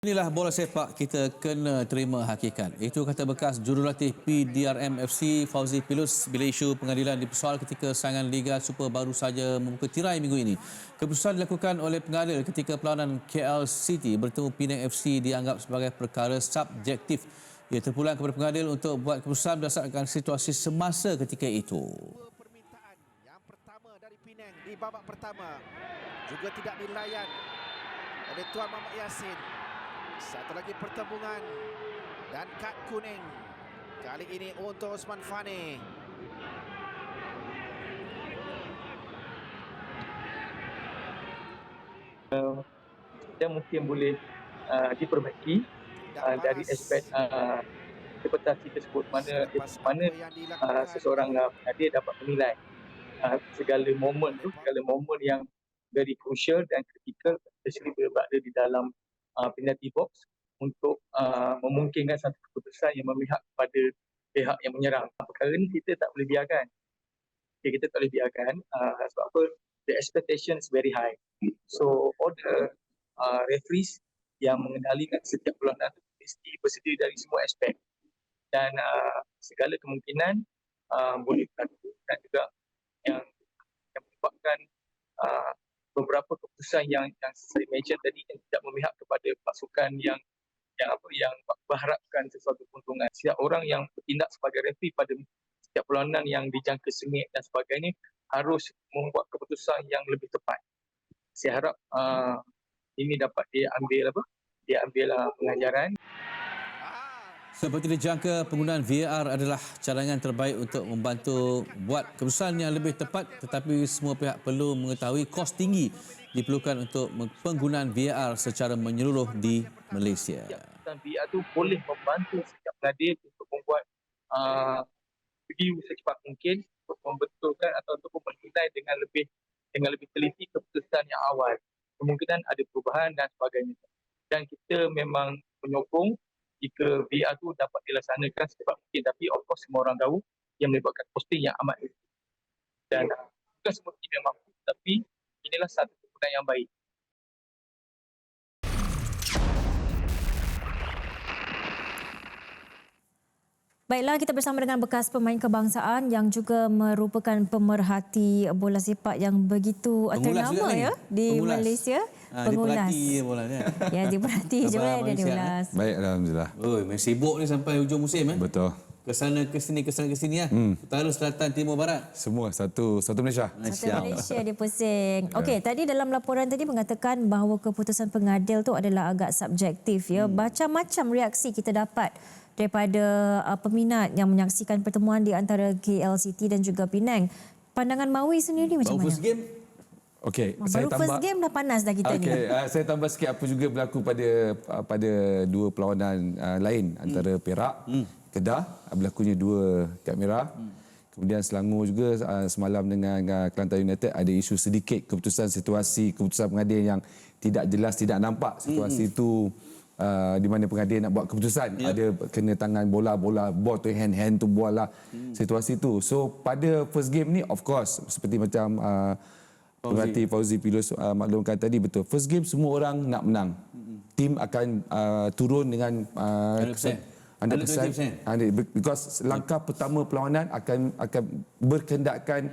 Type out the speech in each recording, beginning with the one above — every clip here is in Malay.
Inilah bola sepak kita kena terima hakikat. Itu kata bekas jurulatih PDRM FC Fauzi Pilus bila isu pengadilan dipersoal ketika saingan Liga Super baru saja membuka tirai minggu ini. Keputusan dilakukan oleh pengadil ketika perlawanan KL City bertemu Penang FC dianggap sebagai perkara subjektif. Ia terpulang kepada pengadil untuk buat keputusan berdasarkan situasi semasa ketika itu. Permintaan yang pertama dari Penang di babak pertama juga tidak dilayan oleh Tuan Muhammad Yassin. Satu lagi pertembungan dan kad kuning kali ini untuk Osman Fani. Yang mungkin boleh diperbaiki dari aspek interpretasi tersebut, mana seseorang pengadil dapat menilai segala momen yang very crucial dan kritikal, especially bila berada di dalam penalty box untuk memungkinkan satu keputusan yang memihak kepada pihak yang menyerang. Perkara ini kita tak boleh biarkan. Kita tak boleh biarkan sebab apa? The expectation is very high. So all the referees yang mengendalikan setiap perlawanan itu mesti bersedia dari semua aspek dan segala kemungkinan boleh berlaku dan juga yang menyebabkan beberapa keputusan yang saya mention tadi yang tidak memihak kepada pasukan yang berharapkan sesuatu keuntungan. Setiap orang yang bertindak sebagai referee pada setiap perlawanan yang dijangka sengit dan sebagainya harus membuat keputusan yang lebih tepat. Saya harap ini dapat diambil pengajaran. Seperti dijangka, penggunaan VAR adalah cadangan terbaik untuk membantu buat keputusan yang lebih tepat, tetapi semua pihak perlu mengetahui kos tinggi diperlukan untuk penggunaan VAR secara menyeluruh di Malaysia. Dan VAR itu boleh membantu setiap pengadil untuk membuat review secepat mungkin untuk membetulkan atau untuk menilai dengan lebih teliti keputusan yang awal. Kemungkinan ada perubahan dan sebagainya. Dan kita memang menyokong jika VR itu dapat dilaksanakan secepat mungkin. Tapi of course semua orang tahu yang melibatkan posting yang amat tinggi. Dan bukan semua tim yang mampu, tapi inilah satu keputusan yang baik. Baiklah, kita bersama dengan bekas pemain kebangsaan yang juga merupakan pemerhati bola sepak yang begitu ternama ya di Malaysia. Pengulas. Diperhati bolanya. Ya, diperhati je dia diulas. Baik, alhamdulillah. Oh, main sibuk ni sampai hujung musim Betul. Kesana ke sini lah. Utara, selatan, timur, barat. Semua satu Malaysia. Satu Malaysia dia pusing. Okey, tadi dalam laporan tadi mengatakan bahawa keputusan pengadil tu adalah agak subjektif ya. Macam-macam reaksi kita dapat daripada peminat yang menyaksikan pertemuan di antara KL City dan juga Penang. Pandangan Mawi sendiri macam mana? First game. Okey, saya tambah first game dah panas dah kita ni. Saya tambah sikit apa juga berlaku pada dua perlawanan lain antara Perak, Kedah, berlakunya 2 kad merah. Kemudian Selangor juga semalam dengan Kelantan United ada isu sedikit keputusan pengadil yang tidak jelas, tidak nampak situasi itu. Di mana pengadil nak buat keputusan, ada kena tangan bola ball tu hand tu bola situasi tu. So pada first game ni of course seperti macam pemerhati Fauzi Pilus maklumkan tadi, betul, first game semua orang nak menang. Tim akan turun dengan 100%, because langkah pertama perlawanan akan berkendakkan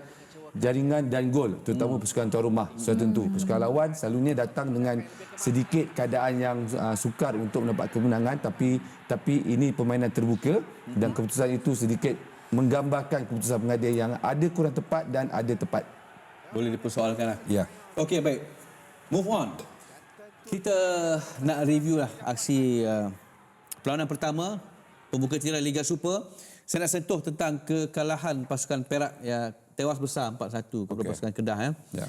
jaringan dan gol, terutama pasukan tuan rumah. Sudah tentu pasukan lawan selalunya datang dengan sedikit keadaan yang sukar untuk mendapat kemenangan, tapi ini permainan terbuka dan keputusan itu sedikit menggambarkan keputusan pengadil yang ada kurang tepat dan ada tepat. Boleh dipersoalkan lah. Ya. Okey, baik. Move on. Kita nak review lah aksi perlawanan pertama pembuka tirai Liga Super. Saya nak sentuh tentang kekalahan pasukan Perak yang tewas besar 4-1 kepada pasukan Kedah. Ya.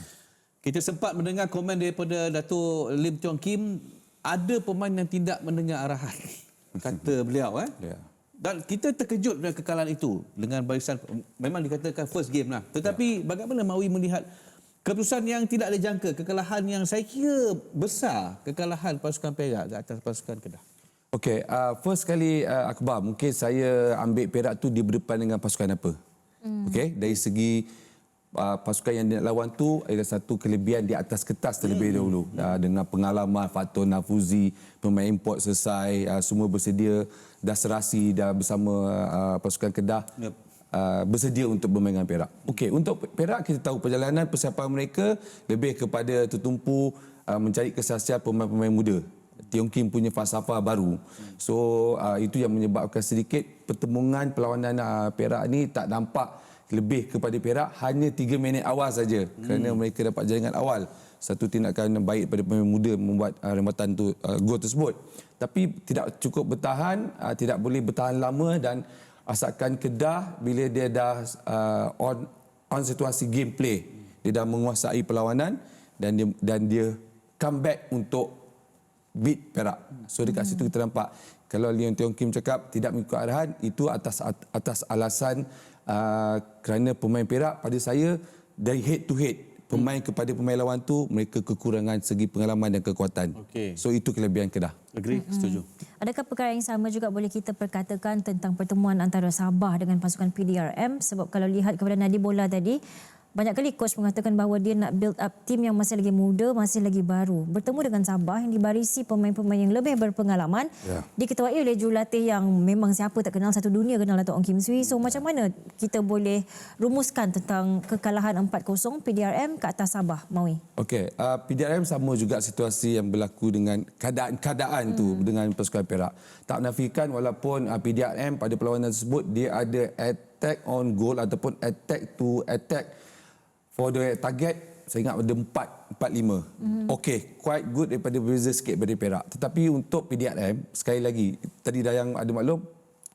Kita sempat mendengar komen daripada Dato' Lim Tiong Kim, ada pemain yang tidak mendengar arahan, kata beliau. Ya. Dan kita terkejut dengan kekalahan itu dengan barisan, memang dikatakan first game lah. Tetapi bagaimana Mawi melihat keputusan yang tidak dijangka, kekalahan yang saya kira besar, kekalahan pasukan Perak ke atas pasukan Kedah? Okey, first kali Akbar, mungkin saya ambil Perak tu di berdepan dengan pasukan apa. Okey, dari segi pasukan yang lawan tu adalah satu kelebihan di atas kertas terlebih dahulu. Dengan pengalaman faktor Nafuzi, pemain import selesai, semua bersedia, dah serasi dah bersama pasukan Kedah. Bersedia untuk bermain dengan Perak. Okey, untuk Perak kita tahu perjalanan persiapan mereka lebih kepada tertumpu mencari kesaksian pemain-pemain muda. Tiong Kim punya falsafah baru. So itu yang menyebabkan sedikit pertemuan perlawanan Perak ni tak nampak lebih kepada Perak hanya 3 minit awal saja kerana mereka dapat jaringan awal. Satu tindakan baik pada pemain muda membuat rematan tu gol tersebut. Tapi tidak cukup bertahan, tidak boleh bertahan lama dan asalkan Kedah bila dia dah on situasi gameplay, dia dah menguasai perlawanan dan dia comeback untuk beat Perak. So dekat situ kita nampak kalau Leon Tiong Kim cakap tidak mengikut arahan, itu atas alasan kerana pemain Perak pada saya dari head to head, pemain kepada pemain lawan tu mereka kekurangan segi pengalaman dan kekuatan. So itu kelebihan Kedah. Agree, setuju. Adakah perkara yang sama juga boleh kita perkatakan tentang pertemuan antara Sabah dengan pasukan PDRM? Sebab kalau lihat kepada Nadi Bola tadi, banyak kali coach mengatakan bahawa dia nak build up tim yang masih lagi muda, masih lagi baru. Bertemu dengan Sabah yang dibarisi pemain-pemain yang lebih berpengalaman, diketuai oleh jurulatih yang memang siapa tak kenal, satu dunia kenal Dato' Ong Kim Swee. So macam mana kita boleh rumuskan tentang kekalahan 4-0 PDRM ke atas Sabah, Maui? Okey, PDRM sama juga situasi yang berlaku dengan keadaan tu dengan pasukan Perak. Tak menafikan walaupun PDRM pada perlawanan tersebut dia ada attack on goal ataupun attack to attack for the target, saya ingat ada 4-5. Okey, quite good daripada berbeza sikit daripada Perak. Tetapi untuk PDRM, sekali lagi, tadi dah yang ada maklum,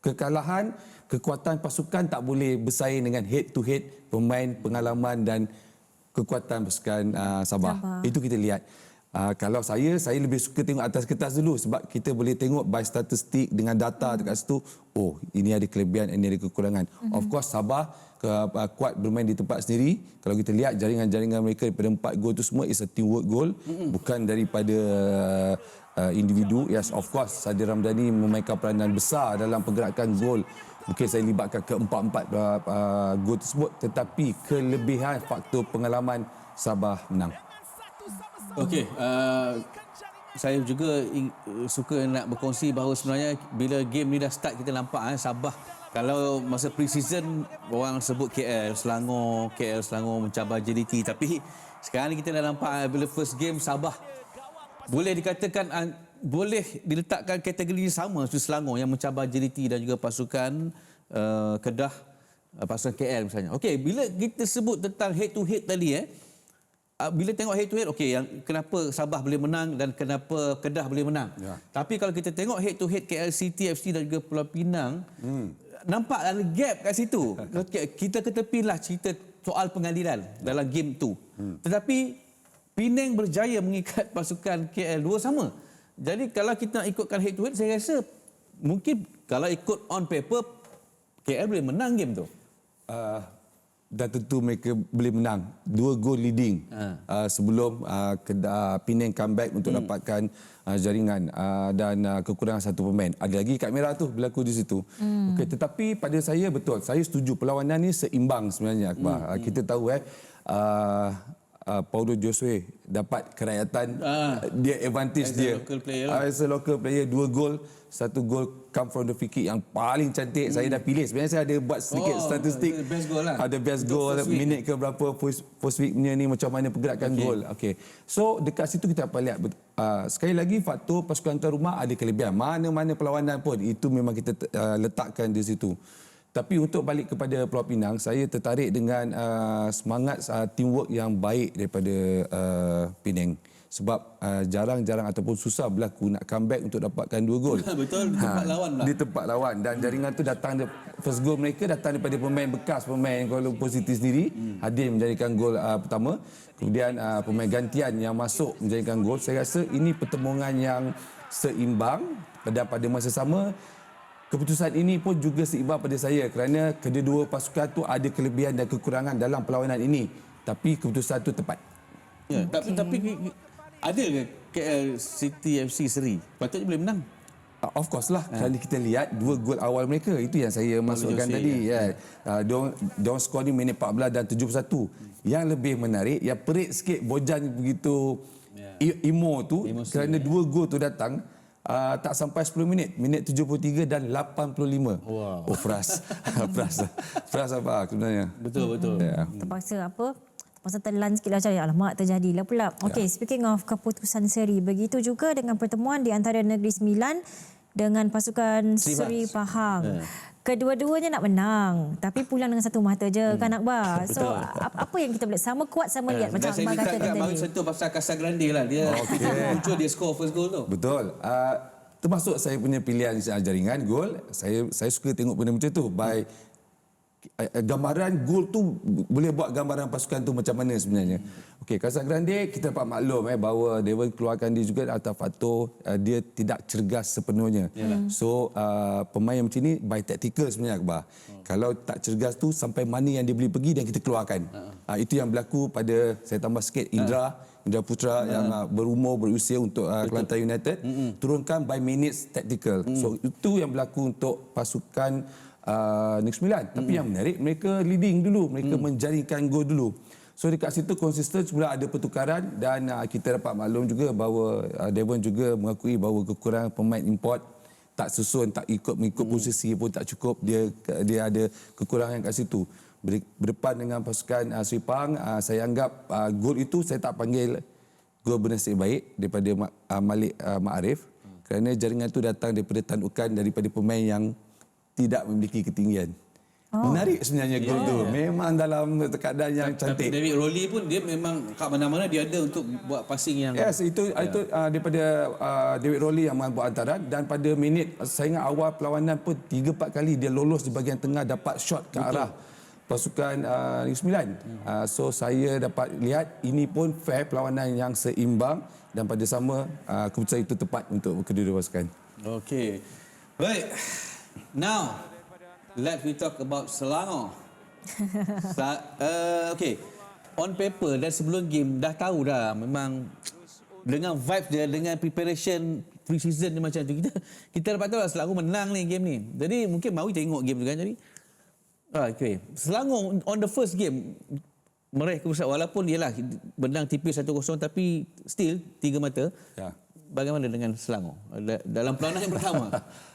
kekalahan, kekuatan pasukan tak boleh bersaing dengan head to head pemain pengalaman dan kekuatan pasukan Sabah. Itu kita lihat. Kalau saya lebih suka tengok atas kertas dulu sebab kita boleh tengok by statistik dengan data dekat situ, oh ini ada kelebihan, ini ada kekurangan. Of course Sabah kuat bermain di tempat sendiri. Kalau kita lihat jaringan-jaringan mereka daripada 4 gol itu semua is a teamwork goal, bukan daripada individu. Yes, of course Sadir Ramdhani memainkan peranan besar dalam pergerakan gol. Mungkin saya libatkan ke 4 gol tersebut, tetapi kelebihan faktor pengalaman Sabah menang. Okey, saya juga suka nak berkongsi bahawa sebenarnya bila game ni dah start kita nampak Sabah, kalau masa pre-season orang sebut KL Selangor mencabar JDT, tapi sekarang ni kita dah nampak bila first game Sabah boleh dikatakan boleh diletakkan kategori sama seperti Selangor yang mencabar JDT dan juga pasukan Kedah, pasukan KL misalnya. Okey, bila kita sebut tentang head to head tadi bila tengok head to head, okey, yang kenapa Sabah boleh menang dan kenapa Kedah boleh menang. Tapi kalau kita tengok head to head KL City FC dan juga Pulau Pinang, nampak ada gap kat situ. Kita ketepilah cerita soal pengadilan dalam game tu. Tetapi Penang berjaya mengikat pasukan KL 2 sama. Jadi kalau kita nak ikutkan head to head, saya rasa mungkin kalau ikut on paper KL boleh menang game tu. Dan tentu mereka boleh menang 2 gol leading sebelum Penang comeback untuk dapatkan jaringan dan kekurangan satu pemain. Ada lagi kad merah tu berlaku di situ. Okey, tetapi pada saya betul, saya setuju perlawanan ni seimbang sebenarnya, Akbar. Kita tahu Paulo Josue dapat kerakyatan, dia advantage dia as a local player, 2 gol, 1 gol come from the free kick yang paling cantik. Saya dah pilih, sebenarnya saya ada buat sedikit statistik, best goal lah. ada best goal, minit ke berapa post week punya ni, macam mana pergerakan gol. Okey, so dekat situ kita dapat lihat sekali lagi faktor pasukan tuan rumah ada kelebihan, mana-mana perlawanan pun itu memang kita letakkan di situ. Tapi untuk balik kepada Pulau Pinang, saya tertarik dengan semangat teamwork yang baik daripada Penang. Sebab jarang-jarang ataupun susah berlaku nak comeback untuk dapatkan 2 gol. Betul, di tempat lawan lah. Di tempat lawan. Dan jaringan tu datang, first goal mereka datang daripada pemain bekas, pemain Kuala Lumpur City sendiri. Hadir menjadikan gol pertama. Kemudian pemain gantian yang masuk menjadikan gol. Saya rasa ini pertemuan yang seimbang. Pada masa sama, keputusan ini pun juga seimbang pada saya kerana kedua-dua pasukan tu ada kelebihan dan kekurangan dalam perlawanan ini. Tapi keputusan tu tepat. Ya, tapi ada ke KL City FC seri? Patutnya boleh menang. Of course lah, kalau kita lihat 2 gol awal mereka, itu yang saya masukkan Jose, tadi. Diorang skor ni minit 14 dan 71. Yang lebih menarik, yang perit sikit Bojan begitu emo tu, kerana 2 gol tu datang tak sampai 10 minit. Minit 73 dan 85. Wow. Oh, Fras. Fras apa sebenarnya? Betul. Terpaksa telan sikit lah macam alamak terjadilah pula. Okey, speaking of keputusan seri, begitu juga dengan pertemuan di antara Negeri Sembilan dengan pasukan Seri Pahang. Kedua-duanya nak menang, tapi pulang dengan satu mata je kan Akbar. So apa yang kita boleh sama kuat sama lihat macam Akbar katakan tadi. Baru sentuh pasal Casagrande lah. Dia muncul dia score first goal tu. Betul. Termasuk saya punya pilihan jaringan gol. Saya suka tengok benda macam tu. By gambaran gol tu boleh buat gambaran pasukan tu macam mana sebenarnya. Okey, Casagrande kita dapat maklum bahawa Devon keluarkan dia juga atas faktor dia tidak cergas sepenuhnya. So pemain macam ni by tactical sebenarnya Akbar. Kalau tak cergas tu sampai mana yang dia boleh pergi dan kita keluarkan. Itu yang berlaku pada, saya tambah sikit, Indra Putra yang berusia untuk Kelantan United. Turunkan by minutes tactical. So itu yang berlaku untuk pasukan Negeri Sembilan. Tapi yang menarik, mereka leading dulu, mereka menjaringkan gol dulu. So dekat situ konsisten semula ada pertukaran dan kita dapat maklum juga bahawa Devon juga mengakui bahawa kekurangan pemain import, tak susun, tak mengikut posisi pun tak cukup, dia ada kekurangan kat situ. Berdepan dengan pasukan Seri Pahang, saya anggap gol itu saya tak panggil gol bernasib baik daripada Malik Ma'arif, kerana jaringan itu datang daripada tandukan daripada pemain yang tidak memiliki ketinggian. Menarik sebenarnya gol tu. Memang dalam keadaan yang cantik. Tapi David Rowley pun dia memang kat mana-mana dia ada untuk buat passing yang... Yes, itu daripada David Rowley yang buat hantaran, dan pada minit saya ingat awal perlawanan pun 3-4 kali dia lolos di bahagian tengah dapat shot ke arah pasukan Negeri Sembilan. So saya dapat lihat ini pun fair, perlawanan yang seimbang, dan pada sama keputusan itu tepat untuk kedua-dua pasukan. Okey. Baik. Now, let we talk about Selangor. Okey. On paper dan sebelum game dah tahu dah memang dengan vibe dia, dengan preparation pre-season dia macam tu. Kita dapat tahu lah Selangor menang ni game ni. Jadi mungkin Mawi tengok game tu kan tadi. Okey. Selangor on the first game meraih keputusan walaupun ialah menang tipis 1-0 tapi still 3 mata. Ya. Bagaimana dengan Selangor dalam perlawanan yang pertama?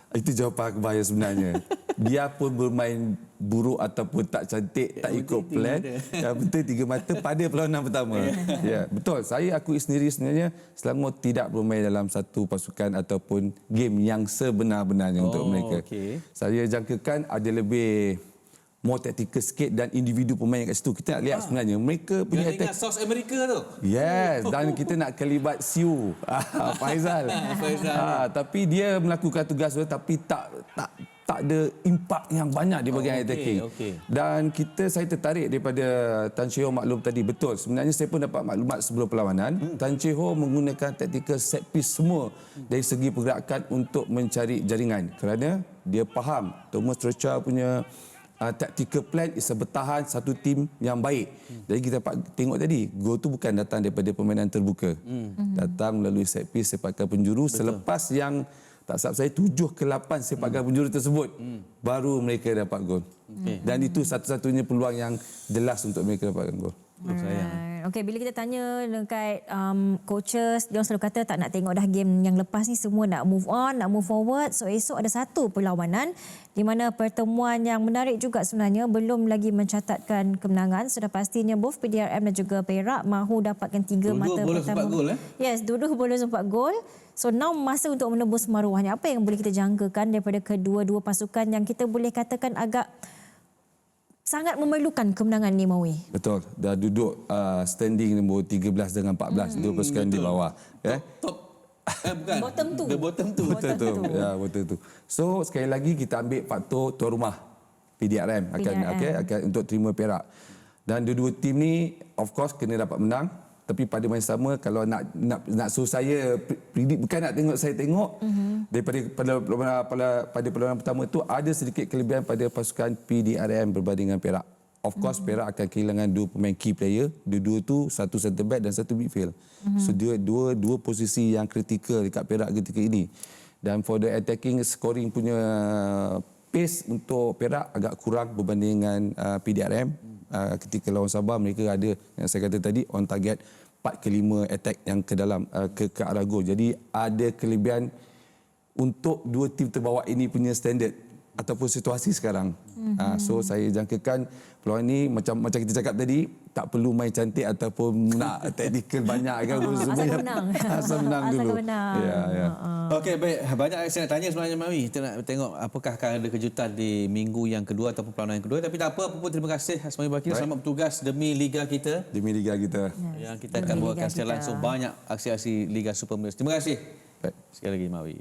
Itu jawapan Akbar sebenarnya. Dia pun bermain buruk ataupun tak cantik, tak ikut plan. Yang penting 3 mata pada perlawanan pertama. Ya, betul. Saya akui sendiri sebenarnya Selangor tidak bermain dalam satu pasukan ataupun game yang sebenar-benarnya untuk mereka. Okay. Saya jangkakan ada lebih more tactical sikit dan individu pemain kat situ. Kita nak lihat sebenarnya mereka punya attack. South America tu. Yes, dan kita nak kelibat Siu. Faizal. Tapi dia melakukan tugas tu tapi tak ada impak yang banyak di bahagian attacking. Dan saya tertarik daripada Tan Chee Ho maklum tadi. Betul, sebenarnya saya pun dapat maklumat sebelum perlawanan. Tan Chee Ho menggunakan tactical set piece semua dari segi pergerakan untuk mencari jaringan. Kerana dia faham Thomas Tuchel punya tactical plan is bertahan satu tim yang baik. Jadi kita tengok tadi, gol tu bukan datang daripada permainan terbuka. Datang melalui set piece sepakan penjuru. Betul. Selepas yang tak silap saya 7 ke 8 sepakan penjuru tersebut, baru mereka dapat gol. Dan itu satu-satunya peluang yang jelas untuk mereka dapatkan gol. Okey, bila kita tanya dekat coaches, dia selalu kata tak nak tengok dah game yang lepas ni, semua nak move on, nak move forward. So esok ada satu perlawanan di mana pertemuan yang menarik juga sebenarnya, belum lagi mencatatkan kemenangan. Sudah pastinya both PDRM dan juga Perak mahu dapatkan 3 mata pertama. Gol, Yes, dua-dua boleh sempat gol. So now masa untuk menembus maruahnya. Apa yang boleh kita jangkakan daripada kedua-dua pasukan yang kita boleh katakan agak sangat memerlukan kemenangan ni, Mawi? Betul. Dah duduk standing nombor 13 dengan 14. Dua pasukan di bawah. Bukan. Bottom two. The bottom two. Betul tu. Ya, betul tu. So sekali lagi kita ambil faktor tuan rumah PDRM akan untuk terima Perak. Dan dua-dua tim ni of course kena dapat menang. Tapi pada masa sama, kalau nak suruh saya predict, bukan nak tengok saya tengok, daripada pada perlawanan pertama tu ada sedikit kelebihan pada pasukan PDRM berbanding dengan Perak. Of course Perak akan kehilangan 2 pemain key player, dua-dua tu satu centre back dan satu midfield. So dua posisi yang kritikal dekat Perak ketika ini. Dan for the attacking scoring punya pace untuk Perak agak kurang berbanding dengan PDRM. Ketika lawan Sabah mereka ada yang saya kata tadi on target 4 ke 5 attack yang ke dalam ke arah gol. Jadi ada kelebihan untuk dua tim terbawah ini punya standard ataupun situasi sekarang. So saya jangkakan peluang ni macam kita cakap tadi, tak perlu main cantik ataupun nak tactical banyak kan. Asal menang. Asal menang dulu. menang. Ya. Okey, baik. Banyak saya nak tanya sebenarnya, Mawi. Kita nak tengok apakah akan ada kejutan di minggu yang kedua ataupun perlawanan yang kedua. Tapi tak apa pun, terima kasih Asmawi Bakir. Selamat bertugas demi Liga kita. Demi Liga kita. Yang kita akan bawakan secara langsung banyak aksi-aksi Liga Super Terima kasih. Baik. Sekali lagi, Mawi.